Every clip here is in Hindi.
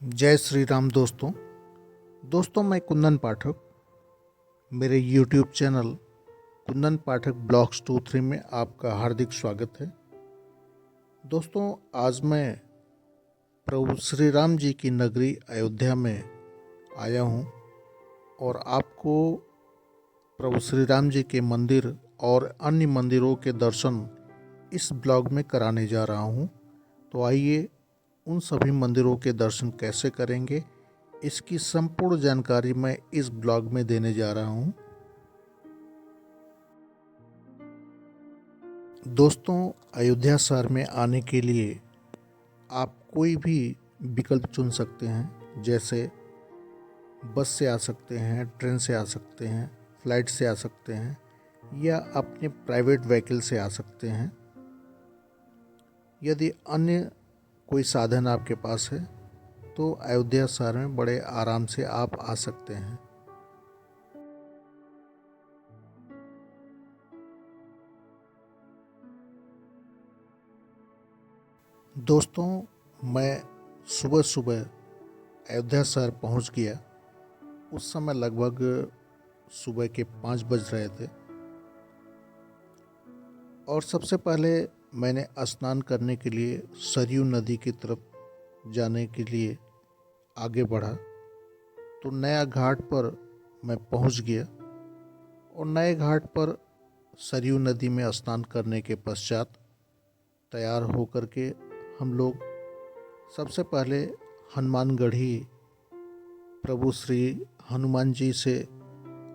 जय श्री राम दोस्तों मैं कुंदन पाठक। मेरे YouTube चैनल कुंदन पाठक ब्लॉग्स 23 में आपका हार्दिक स्वागत है। दोस्तों आज मैं प्रभु श्री राम जी की नगरी अयोध्या में आया हूँ और आपको प्रभु श्री राम जी के मंदिर और अन्य मंदिरों के दर्शन इस ब्लॉग में कराने जा रहा हूँ। तो आइए उन सभी मंदिरों के दर्शन कैसे करेंगे, इसकी संपूर्ण जानकारी मैं इस ब्लॉग में देने जा रहा हूं। दोस्तों अयोध्या शहर में आने के लिए आप कोई भी विकल्प चुन सकते हैं, जैसे बस से आ सकते हैं, ट्रेन से आ सकते हैं, फ्लाइट से आ सकते हैं या अपने प्राइवेट व्हीकल से आ सकते हैं। यदि अन्य कोई साधन आपके पास है तो अयोध्या शहर में बड़े आराम से आप आ सकते हैं। दोस्तों मैं सुबह सुबह अयोध्या शहर पहुंच गया। उस समय लगभग सुबह के 5 बज रहे थे और सबसे पहले मैंने स्नान करने के लिए सरयू नदी की तरफ जाने के लिए आगे बढ़ा। तो नया घाट पर मैं पहुंच गया और नए घाट पर सरयू नदी में स्नान करने के पश्चात तैयार होकर के हम लोग सबसे पहले हनुमानगढ़ी प्रभु श्री हनुमान जी से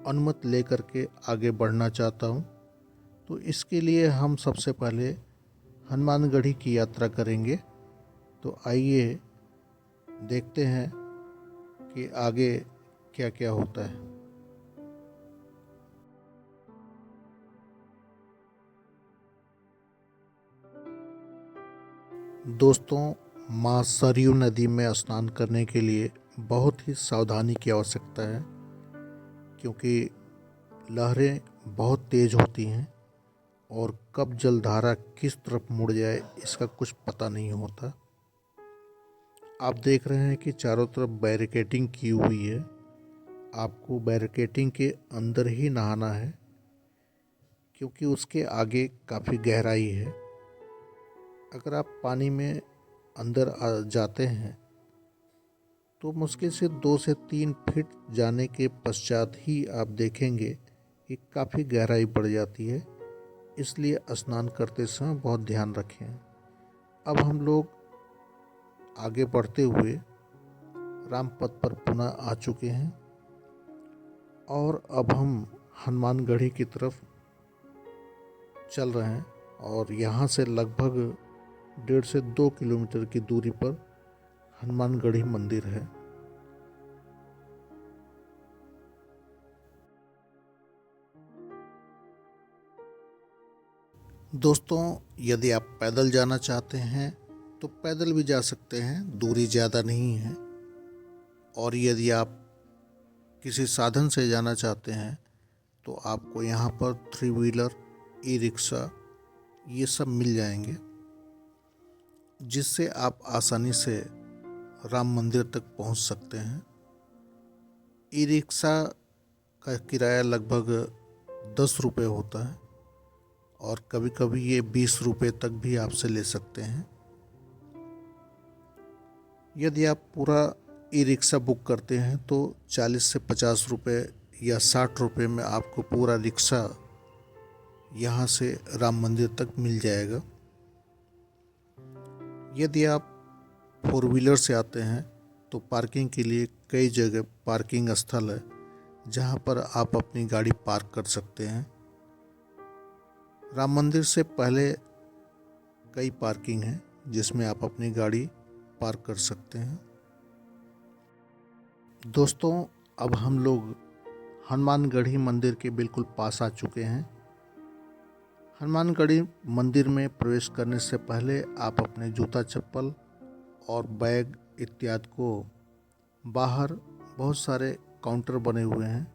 अनुमति लेकर के आगे बढ़ना चाहता हूँ। तो इसके लिए हम सबसे पहले हनुमानगढ़ी की यात्रा करेंगे। तो आइए देखते हैं कि आगे क्या क्या होता है। दोस्तों माँ सरयू नदी में स्नान करने के लिए बहुत ही सावधानी की आवश्यकता है, क्योंकि लहरें बहुत तेज होती हैं और कब जलधारा किस तरफ मुड़ जाए इसका कुछ पता नहीं होता। आप देख रहे हैं कि चारों तरफ बैरिकेडिंग की हुई है। आपको बैरिकेडिंग के अंदर ही नहाना है, क्योंकि उसके आगे काफ़ी गहराई है। अगर आप पानी में अंदर आ जाते हैं तो मुश्किल से 2 से 3 फीट जाने के पश्चात ही आप देखेंगे कि काफ़ी गहराई बढ़ जाती है। इसलिए स्नान करते समय बहुत ध्यान रखें। अब हम लोग आगे बढ़ते हुए रामपथ पर पुनः आ चुके हैं और अब हम हनुमानगढ़ी की तरफ चल रहे हैं और यहाँ से लगभग 1.5 से 2 किलोमीटर की दूरी पर हनुमानगढ़ी मंदिर है। दोस्तों यदि आप पैदल जाना चाहते हैं तो पैदल भी जा सकते हैं, दूरी ज़्यादा नहीं है। और यदि आप किसी साधन से जाना चाहते हैं तो आपको यहाँ पर 3 व्हीलर, ई रिक्शा ये सब मिल जाएंगे, जिससे आप आसानी से राम मंदिर तक पहुँच सकते हैं। ई रिक्शा का किराया लगभग 10 रुपये होता है और कभी कभी ये 20 रुपये तक भी आपसे ले सकते हैं। यदि आप पूरा ई रिक्शा बुक करते हैं तो 40 से 50 रुपये या 60 रुपये में आपको पूरा रिक्शा यहाँ से राम मंदिर तक मिल जाएगा। यदि आप 4 व्हीलर से आते हैं तो पार्किंग के लिए कई जगह पार्किंग स्थल है, जहाँ पर आप अपनी गाड़ी पार्क कर सकते हैं। राम मंदिर से पहले कई पार्किंग हैं जिसमें आप अपनी गाड़ी पार्क कर सकते हैं। दोस्तों अब हम लोग हनुमानगढ़ी मंदिर के बिल्कुल पास आ चुके हैं। हनुमानगढ़ी मंदिर में प्रवेश करने से पहले आप अपने जूता चप्पल और बैग इत्यादि को बाहर बहुत सारे काउंटर बने हुए हैं,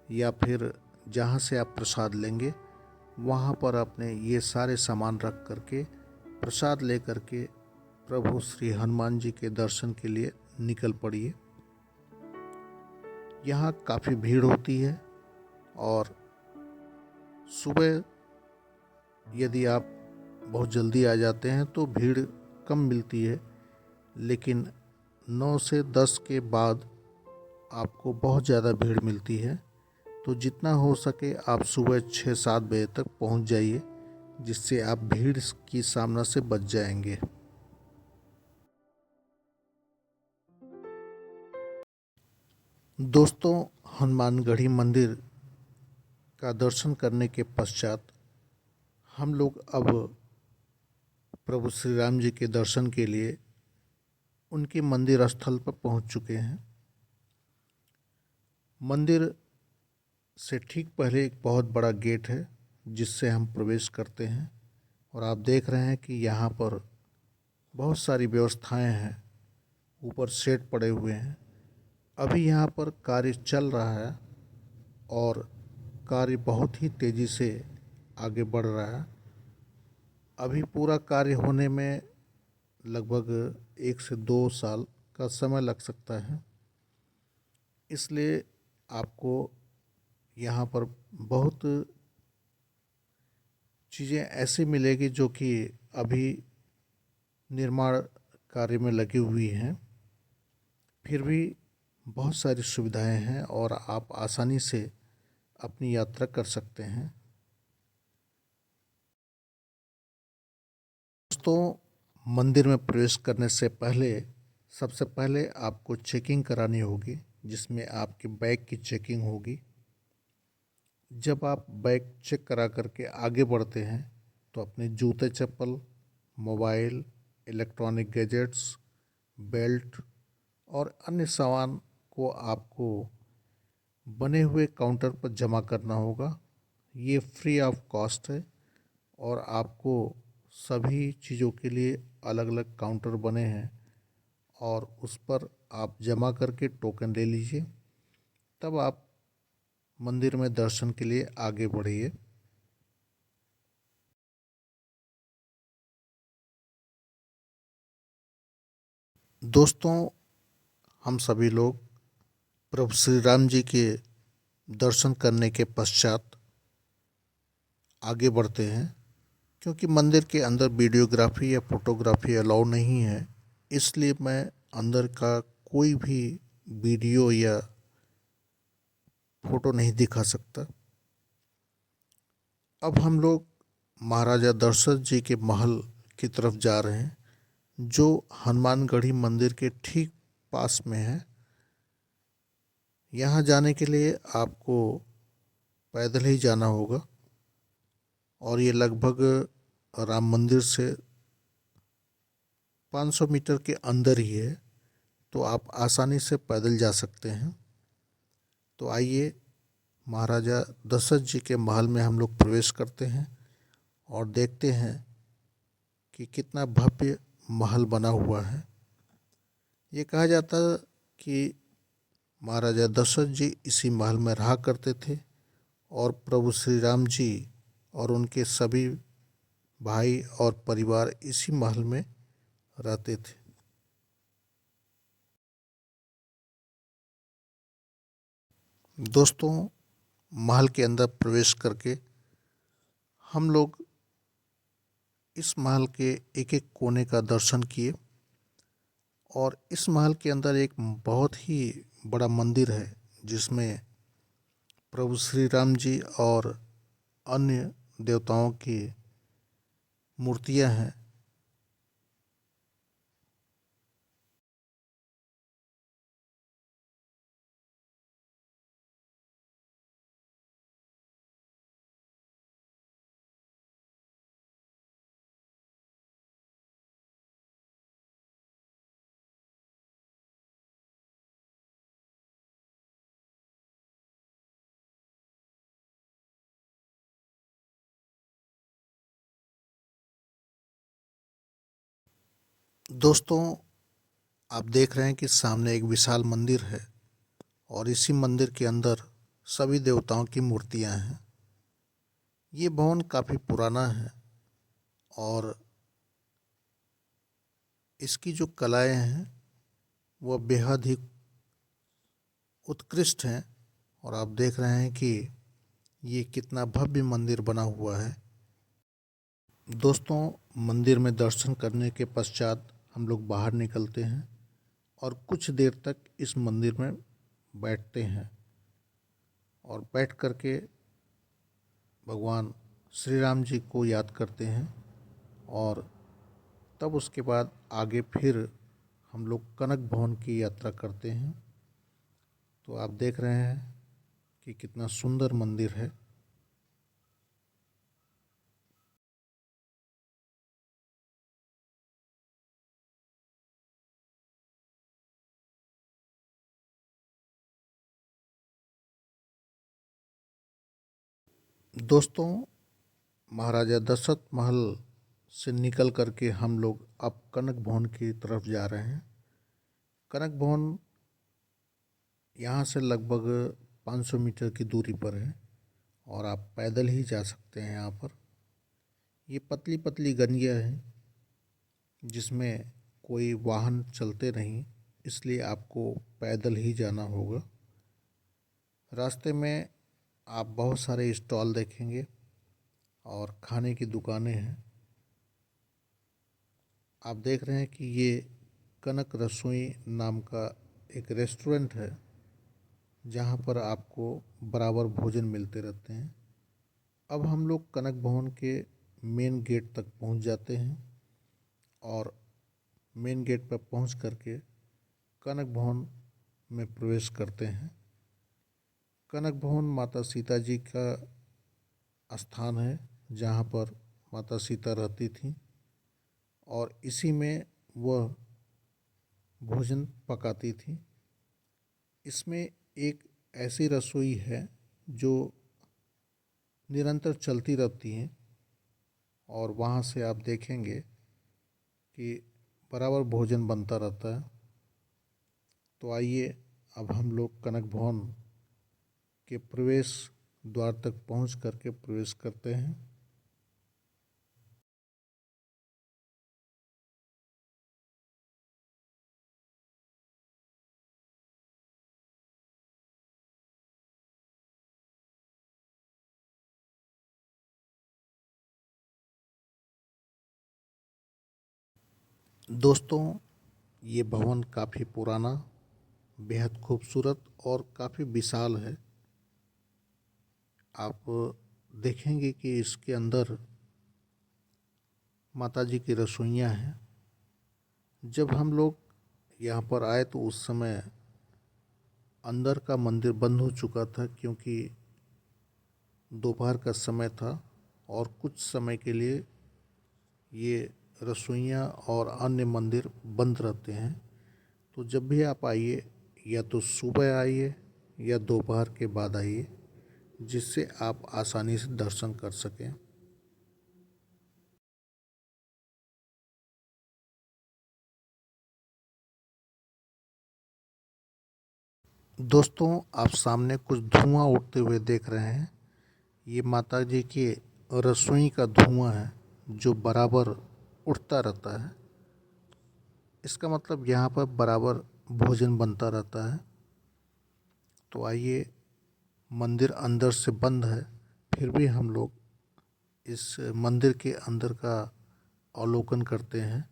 या फिर जहाँ से आप प्रसाद लेंगे वहाँ पर अपने ये सारे सामान रख करके प्रसाद ले करके प्रभु श्री हनुमान जी के दर्शन के लिए निकल पड़िए। यहाँ काफ़ी भीड़ होती है और सुबह यदि आप बहुत जल्दी आ जाते हैं तो भीड़ कम मिलती है, लेकिन 9 से 10 के बाद आपको बहुत ज़्यादा भीड़ मिलती है। तो जितना हो सके आप सुबह 6-7 बजे तक पहुंच जाइए, जिससे आप भीड़ की सामना से बच जाएंगे। दोस्तों, हनुमानगढ़ी मंदिर का दर्शन करने के पश्चात हम लोग अब प्रभु श्री राम जी के दर्शन के लिए उनके मंदिर स्थल पर पहुंच चुके हैं। मंदिर से ठीक पहले एक बहुत बड़ा गेट है जिससे हम प्रवेश करते हैं, और आप देख रहे हैं कि यहाँ पर बहुत सारी व्यवस्थाएं हैं। ऊपर शेड पड़े हुए हैं। अभी यहाँ पर कार्य चल रहा है और कार्य बहुत ही तेज़ी से आगे बढ़ रहा है। अभी पूरा कार्य होने में लगभग 1 से 2 साल का समय लग सकता है। इसलिए आपको यहाँ पर बहुत चीज़ें ऐसी मिलेगी जो कि अभी निर्माण कार्य में लगी हुई हैं, फिर भी बहुत सारी सुविधाएं हैं और आप आसानी से अपनी यात्रा कर सकते हैं। दोस्तों, मंदिर में प्रवेश करने से पहले सबसे पहले आपको चेकिंग करानी होगी, जिसमें आपके बैग की चेकिंग होगी। जब आप बैग चेक करा करके आगे बढ़ते हैं तो अपने जूते चप्पल, मोबाइल, इलेक्ट्रॉनिक गैजेट्स, बेल्ट और अन्य सामान को आपको बने हुए काउंटर पर जमा करना होगा। ये फ्री ऑफ कॉस्ट है और आपको सभी चीज़ों के लिए अलग अलग काउंटर बने हैं और उस पर आप जमा करके टोकन ले लीजिए, तब आप मंदिर में दर्शन के लिए आगे बढ़िए। दोस्तों, हम सभी लोग प्रभु श्री राम जी के दर्शन करने के पश्चात आगे बढ़ते हैं, क्योंकि मंदिर के अंदर वीडियोग्राफी या फोटोग्राफी अलाउ नहीं है। इसलिए मैं अंदर का कोई भी वीडियो या फोटो नहीं दिखा सकता। अब हम लोग महाराजा दशरथ जी के महल की तरफ जा रहे हैं, जो हनुमानगढ़ी मंदिर के ठीक पास में है। यहाँ जाने के लिए आपको पैदल ही जाना होगा और ये लगभग राम मंदिर से 500 मीटर के अंदर ही है, तो आप आसानी से पैदल जा सकते हैं। तो आइए, महाराजा दशरथ जी के महल में हम लोग प्रवेश करते हैं और देखते हैं कि कितना भव्य महल बना हुआ है। ये कहा जाता है कि महाराजा दशरथ जी इसी महल में रहा करते थे और प्रभु श्री राम जी और उनके सभी भाई और परिवार इसी महल में रहते थे। दोस्तों, महल के अंदर प्रवेश करके हम लोग इस महल के एक एक कोने का दर्शन किए और इस महल के अंदर एक बहुत ही बड़ा मंदिर है, जिसमें प्रभु श्री राम जी और अन्य देवताओं की मूर्तियां हैं। दोस्तों, आप देख रहे हैं कि सामने एक विशाल मंदिर है और इसी मंदिर के अंदर सभी देवताओं की मूर्तियां हैं। ये भवन काफ़ी पुराना है और इसकी जो कलाएं हैं वह बेहद ही उत्कृष्ट हैं। और आप देख रहे हैं कि ये कितना भव्य मंदिर बना हुआ है। दोस्तों, मंदिर में दर्शन करने के पश्चात हम लोग बाहर निकलते हैं और कुछ देर तक इस मंदिर में बैठते हैं और बैठ कर के भगवान श्री राम जी को याद करते हैं। और तब उसके बाद आगे फिर हम लोग कनक भवन की यात्रा करते हैं। तो आप देख रहे हैं कि कितना सुंदर मंदिर है। दोस्तों, महाराजा दशरथ महल से निकल करके हम लोग अब कनक भवन की तरफ जा रहे हैं। कनक भवन यहाँ से लगभग 500 मीटर की दूरी पर है और आप पैदल ही जा सकते हैं। यहाँ पर ये पतली पतली गलियाँ हैं जिसमें कोई वाहन चलते नहीं, इसलिए आपको पैदल ही जाना होगा। रास्ते में आप बहुत सारे स्टॉल देखेंगे और खाने की दुकानें हैं। आप देख रहे हैं कि ये कनक रसोई नाम का एक रेस्टोरेंट है जहाँ पर आपको बराबर भोजन मिलते रहते हैं। अब हम लोग कनक भवन के मेन गेट तक पहुँच जाते हैं और मेन गेट पर पहुँच करके कनक भवन में प्रवेश करते हैं। कनक भवन माता सीता जी का स्थान है जहाँ पर माता सीता रहती थी और इसी में वह भोजन पकाती थी। इसमें एक ऐसी रसोई है जो निरंतर चलती रहती है और वहाँ से आप देखेंगे कि बराबर भोजन बनता रहता है। तो आइए अब हम लोग कनक भवन के प्रवेश द्वार तक पहुँच करके प्रवेश करते हैं। दोस्तों, ये भवन काफ़ी पुराना, बेहद खूबसूरत और काफ़ी विशाल है। आप देखेंगे कि इसके अंदर माता जी की रसोइयाँ हैं। जब हम लोग यहाँ पर आए तो उस समय अंदर का मंदिर बंद हो चुका था क्योंकि दोपहर का समय था और कुछ समय के लिए ये रसोइयाँ और अन्य मंदिर बंद रहते हैं। तो जब भी आप आइए, या तो सुबह आइए या दोपहर के बाद आइए, जिससे आप आसानी से दर्शन कर सकें। दोस्तों, आप सामने कुछ धुआं उठते हुए देख रहे हैं। ये माता जी की रसोई का धुआं है जो बराबर उठता रहता है। इसका मतलब यहाँ पर बराबर भोजन बनता रहता है। तो आइए, मंदिर अंदर से बंद है, फिर भी हम लोग इस मंदिर के अंदर का अवलोकन करते हैं।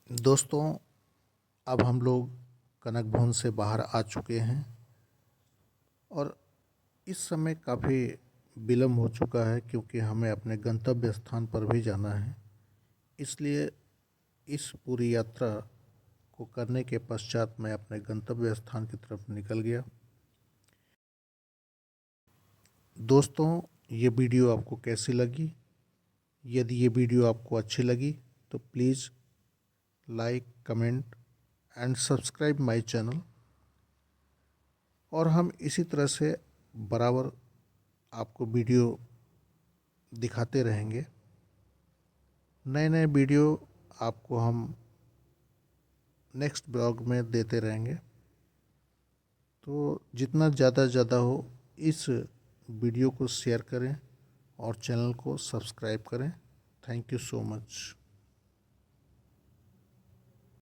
दोस्तों, अब हम लोग कनक भवन से बाहर आ चुके हैं और इस समय काफ़ी विलम्ब हो चुका है क्योंकि हमें अपने गंतव्य स्थान पर भी जाना है। इसलिए इस पूरी यात्रा को करने के पश्चात मैं अपने गंतव्य स्थान की तरफ निकल गया। दोस्तों, ये वीडियो आपको कैसी लगी? यदि ये वीडियो आपको अच्छी लगी तो please like, comment and subscribe my channel. और हम इसी तरह से बराबर आपको वीडियो दिखाते रहेंगे। नए नए वीडियो आपको हम नेक्स्ट ब्लॉग में देते रहेंगे। तो जितना ज़्यादा हो इस वीडियो को शेयर करें और चैनल को सब्सक्राइब करें। Thank you so much.